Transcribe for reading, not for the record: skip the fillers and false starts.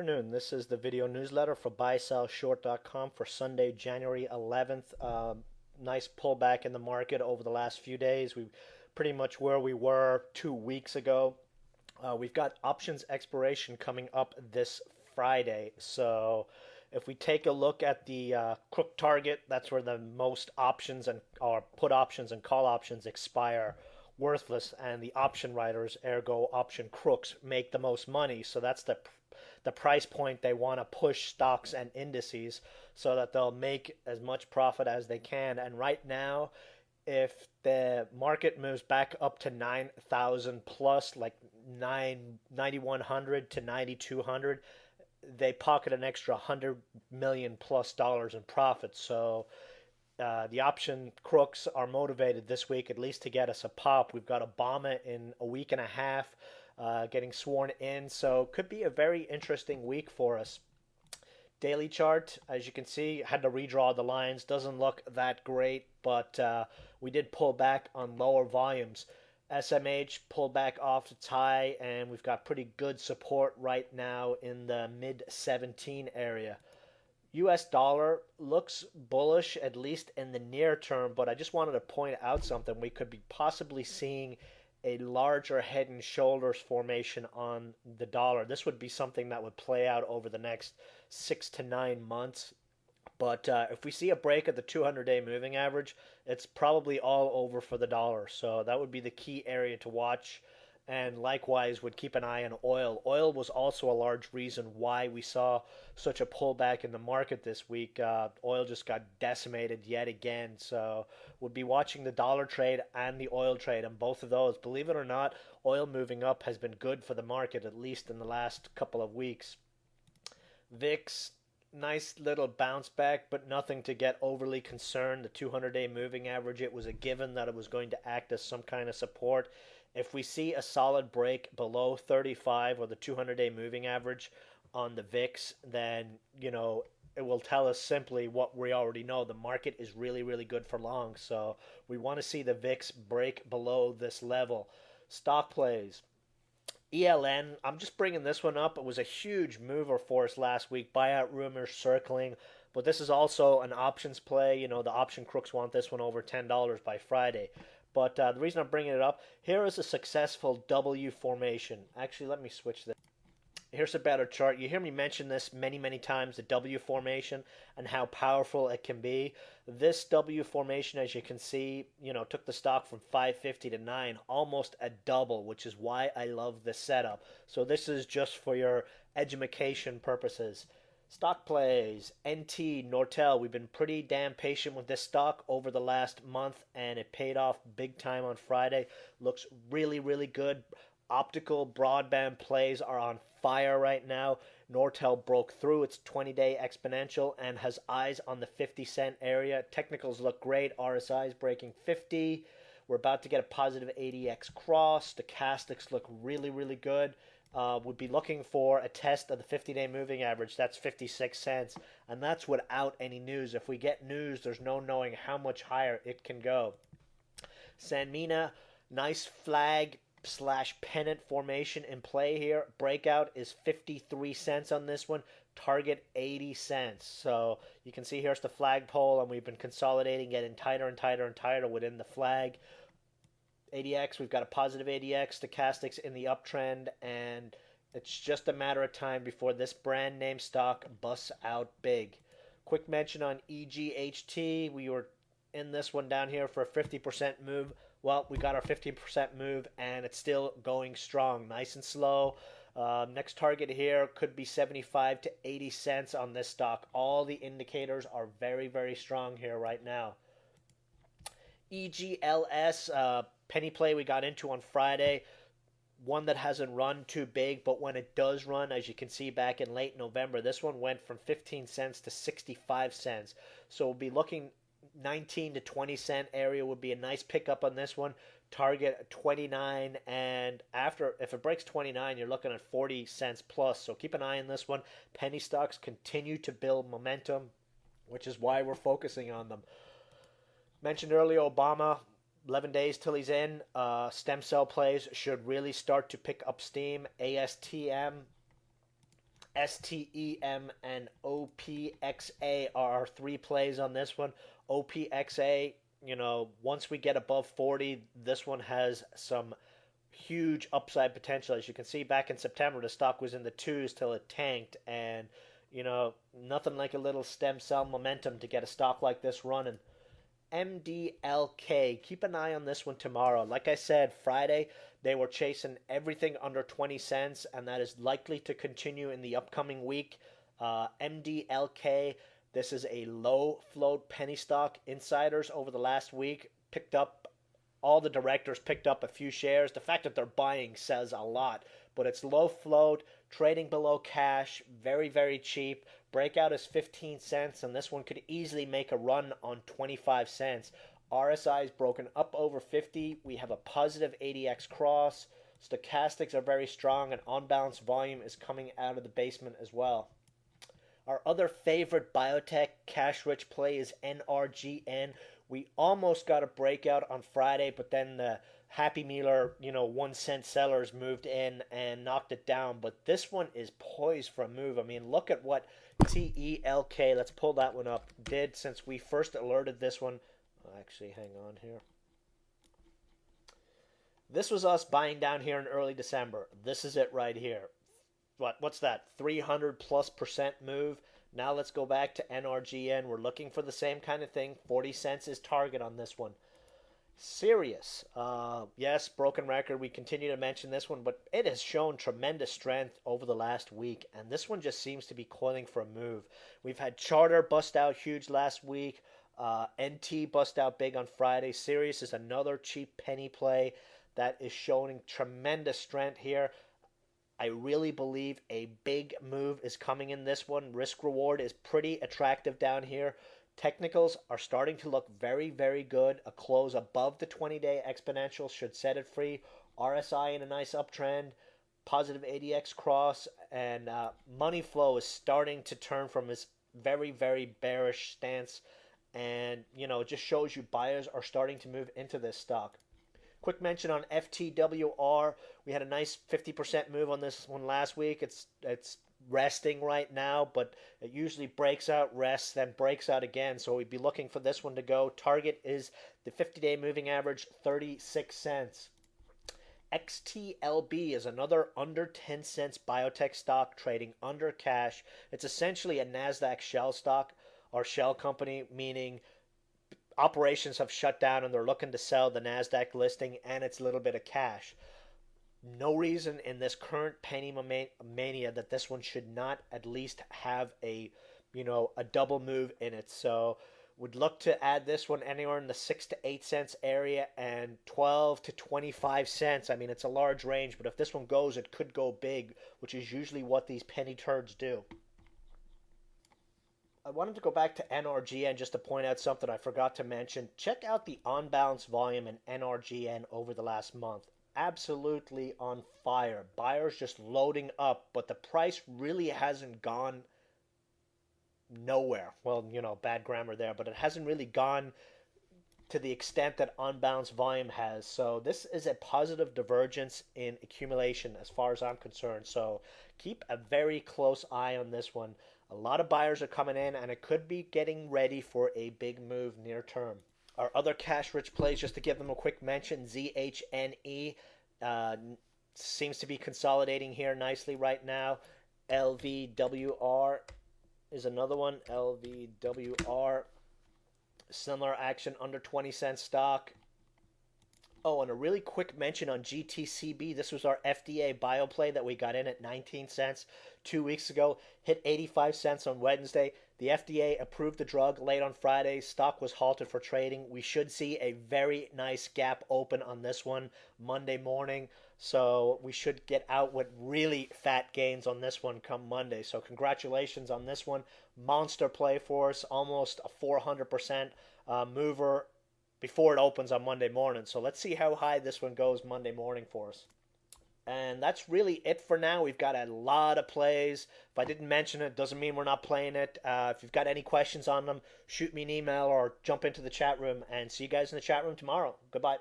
Afternoon. This is the video newsletter for buysellshort.com for Sunday, January 11th. Nice pullback in the market over the last few days. We pretty much where we were 2 weeks ago. We've got options expiration coming up this Friday. So if we take a look at the crook target, that's where the most options and or put options and call options expire worthless, and the option writers, ergo option crooks, make the most money. So that's the price point they want to push stocks and indices so that they'll make as much profit as they can. And right now, if the market moves back up to 9,000 plus, like 9,100 to 9,200, they pocket an extra 100 million plus dollars in profit. So the option crooks are motivated this week at least to get us a pop. We've got Obama in a week and a half getting sworn in, so could be a very interesting week for us. Daily chart, as you can see, had to redraw the lines. Doesn't look that great, but we did pull back on lower volumes. SMH pulled back off its high, and we've got pretty good support right now in the mid 17 area. US dollar looks bullish, at least in the near term, but I just wanted to point out something. We could be possibly seeing a larger head and shoulders formation on the dollar. This would be something that would play out over the next 6 to 9 months. But if we see a break at the 200-day moving average, it's probably all over for the dollar. So that would be the key area to watch. And likewise, would keep an eye on oil. Oil was also a large reason why we saw such a pullback in the market this week. Oil just got decimated yet again. So we'll be watching the dollar trade and the oil trade, and both of those. Believe it or not, oil moving up has been good for the market, at least in the last couple of weeks. VIX, nice little bounce back, but nothing to get overly concerned. The 200-day moving average, it was a given that it was going to act as some kind of support. If we see a solid break below 35 or the 200-day moving average on the VIX, then, it will tell us simply what we already know. The market is really, really good for long. So we want to see the VIX break below this level. Stock plays. ELN, I'm just bringing this one up. It was a huge mover for us last week. Buyout rumors circling. But this is also an options play. The option crooks want this one over $10 by Friday. But the reason I'm bringing it up, here is a successful W formation. Actually, let me switch this. Here's a better chart. You hear me mention this many, many times, the W formation and how powerful it can be. This W formation, as you can see, took the stock from 550 to 9, almost a double, which is why I love this setup. So this is just for your education purposes. Stock plays. NT, Nortel. We've been pretty damn patient with this stock over the last month, and it paid off big time on Friday. Looks really, really good. Optical broadband plays are on fire right now. Nortel broke through its 20-day exponential and has eyes on the 50-cent area. Technicals look great. RSI is breaking 50. We're about to get a positive ADX cross. Stochastics look really, really good. Would be looking for a test of the 50-day moving average. That's 56 cents, and that's without any news. If we get news, there's no knowing how much higher it can go. Sanmina, nice flag slash pennant formation in play here. Breakout is 53 cents on this one. Target 80 cents. So you can see here's the flagpole, and we've been consolidating, getting tighter and tighter and tighter within the flag. ADX, we've got a positive ADX, stochastics in the uptrend, and it's just a matter of time before this brand name stock busts out big. Quick mention on EGHT. We were in this one down here for a 50% move. Well, we got our 50% move, and it's still going strong, nice and slow. Next target here could be 75 to 80 cents on this stock. All the indicators are very, very strong here right now. EGLS, penny play we got into on Friday. One that hasn't run too big, but when it does run, as you can see back in late November, this one went from 15 cents to 65 cents. So we'll be looking 19 to 20 cent area would be a nice pickup on this one. Target 29, and after, if it breaks 29, you're looking at 40 cents plus. So keep an eye on this one. Penny stocks continue to build momentum, which is why we're focusing on them. Mentioned earlier, Obama, 11 days till he's in. Stem cell plays should really start to pick up steam. ASTM, STEM and OPXA are our three plays on this one. OPXA, once we get above 40, this one has some huge upside potential. As you can see, back in September, the stock was in the twos till it tanked, and nothing like a little stem cell momentum to get a stock like this running. MDLK. Keep an eye on this one tomorrow. Like I said, Friday they were chasing everything under 20 cents, and that is likely to continue in the upcoming week. MDLK. This is a low float penny stock. Insiders over the last week picked up, all the directors picked up a few shares. The fact that they're buying says a lot, but it's low float, trading below cash, very, very cheap. Breakout is 15 cents, and this one could easily make a run on 25 cents. RSI is broken up over 50. We have a positive ADX cross. Stochastics are very strong, and on-balance volume is coming out of the basement as well. Our other favorite biotech cash-rich play is NRGN. We almost got a breakout on Friday, but then the Happy Mealer, 1 cent sellers moved in and knocked it down. But this one is poised for a move. I mean, look at what TELK, let's pull that one up, did since we first alerted this one. Actually, hang on here. This was us buying down here in early December. This is it right here. What's that? 300+% move. Now let's go back to NRGN. We're looking for the same kind of thing. 40 cents is target on this one. Sirius. Yes, broken record. We continue to mention this one, but it has shown tremendous strength over the last week, and this one just seems to be coiling for a move. We've had Charter bust out huge last week. NT bust out big on Friday. Sirius is another cheap penny play that is showing tremendous strength here. I really believe a big move is coming in this one. Risk reward is pretty attractive down here. Technicals are starting to look very, very good. A close above the 20-day exponential should set it free. RSI in a nice uptrend. Positive ADX cross. And money flow is starting to turn from this very, very bearish stance. And, it just shows you buyers are starting to move into this stock. Quick mention on FTWR. We had a nice 50% move on this one last week. It's resting right now, but it usually breaks out, rests, then breaks out again. So we'd be looking for this one to go. Target is the 50-day moving average, 36 cents. XTLB is another under 10 cents biotech stock trading under cash. It's essentially a NASDAQ shell stock or shell company, meaning operations have shut down and they're looking to sell the NASDAQ listing and it's a little bit of cash. No reason in this current penny mania that this one should not at least have a double move in it. So would look to add this one anywhere in the 6 to 8 cents area and 12 to 25 cents. I mean, it's a large range, but if this one goes, it could go big, which is usually what these penny turds do. I wanted to go back to NRGN just to point out something I forgot to mention. Check out the on-balance volume in NRGN over the last month. Absolutely on fire. Buyers just loading up, but the price really hasn't gone nowhere. Well, bad grammar there, but it hasn't really gone to the extent that on-balance volume has. So this is a positive divergence in accumulation as far as I'm concerned. So keep a very close eye on this one. A lot of buyers are coming in, and it could be getting ready for a big move near term. Our other cash-rich plays, just to give them a quick mention, ZHNE seems to be consolidating here nicely right now. LVWR is another one. LVWR, similar action, under 20 cent stock. Oh, and a really quick mention on GTCB. This was our FDA bioplay that we got in at 19 cents 2 weeks ago. Hit 85 cents on Wednesday. The FDA approved the drug late on Friday. Stock was halted for trading. We should see a very nice gap open on this one Monday morning. So we should get out with really fat gains on this one come Monday. So congratulations on this one. Monster play for us. Almost a 400% mover before it opens on Monday morning. So let's see how high this one goes Monday morning for us. And that's really it for now. We've got a lot of plays. If I didn't mention it, doesn't mean we're not playing it. If you've got any questions on them, shoot me an email or jump into the chat room. And see you guys in the chat room tomorrow. Goodbye.